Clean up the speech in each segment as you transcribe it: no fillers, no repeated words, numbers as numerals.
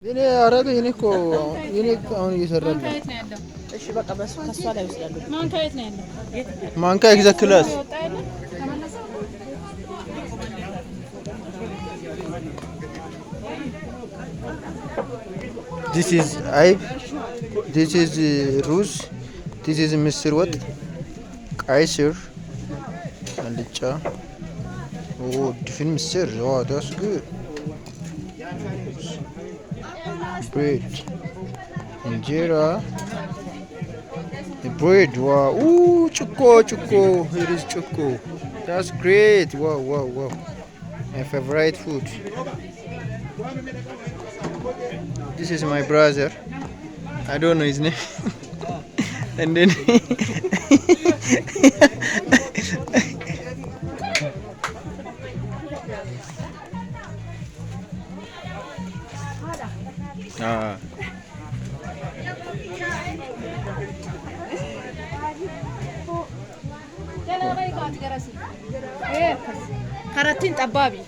እኔ አረጋ እኔ እኮ እኔ አሁን እየሰራሁ ነው። እሺ በቃ በሱ ከሷ ላይ ወስዳለሁ። ማንካ የት ነው ያለው? ማንካ ኤግዛክትላስ This is አይብ this is ሩዝ this is ምስር ወጥ ቀይ ስር አልጫ ድፍን ምስር that's good bread እንጀራ bread wow choco here is choco that's great wow my favorite food. This is my brother. I don't know his name. And then Karatin tababi.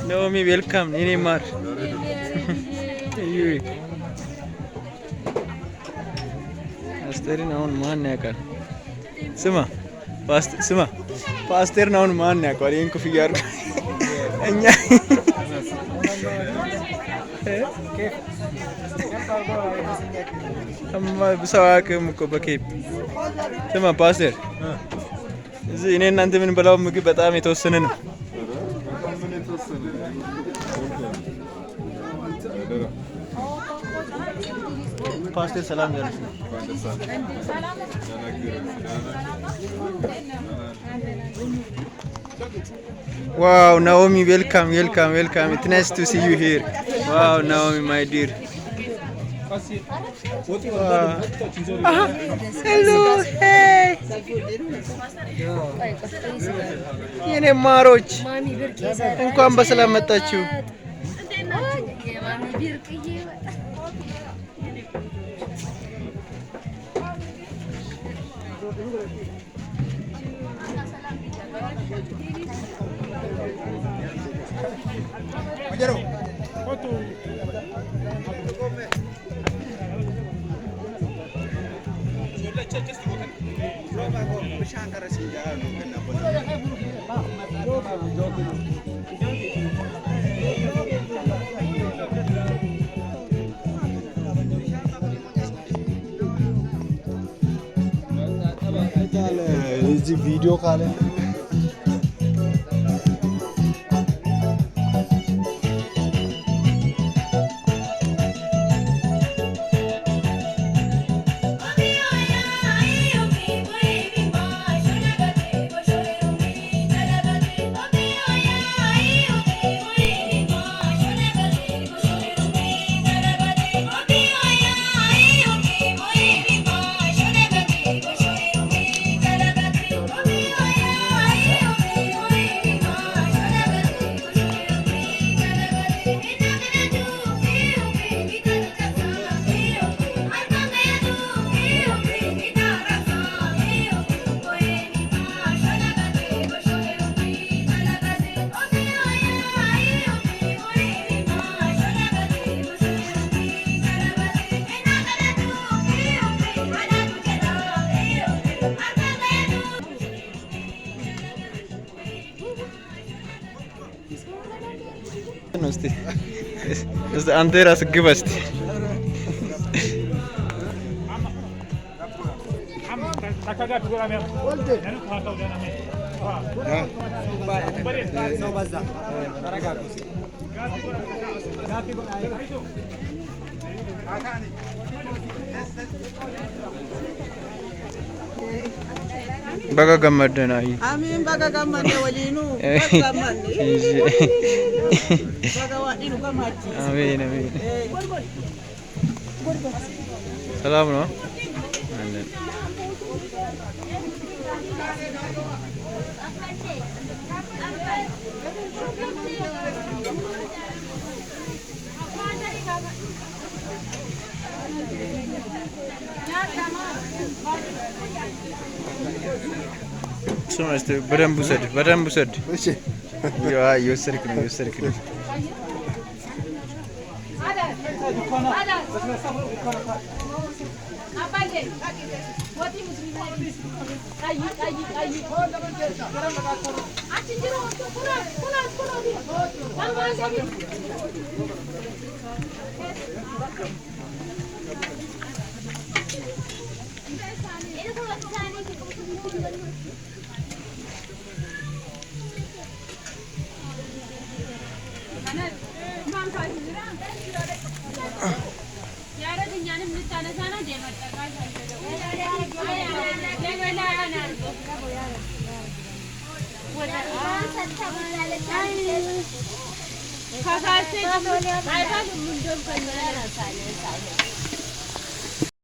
Naomi, welcome. Nini Mar. Pastor naun man ne kar. Suma. Pastor naun man ne kar. Inko figure. Anya. Amma bisawa ke muko bakip. Suma pastor. እኔ እናንተ ምን በላው ምግብ በጣም የተወሰነ ነው። ፓስቴር ሰላም ያለሽ Wow, Naomi, welcome. It's nice to see you here. Wow, Naomi, my dear. Hello, hey. የኔ ማሮች እንኳን በሰላም መጣችሁ። እዚህ ቪዲዮ ካለ እስቲ አንተ ራስህ ግባ እስቲ Baga gammadna ay Amin baga gammadne walinu gammadne baga wadinu gammadji Amin Salam no Amen እሱን እስቲ በደንብ ውሰድ እሺ የወሰድክ ነው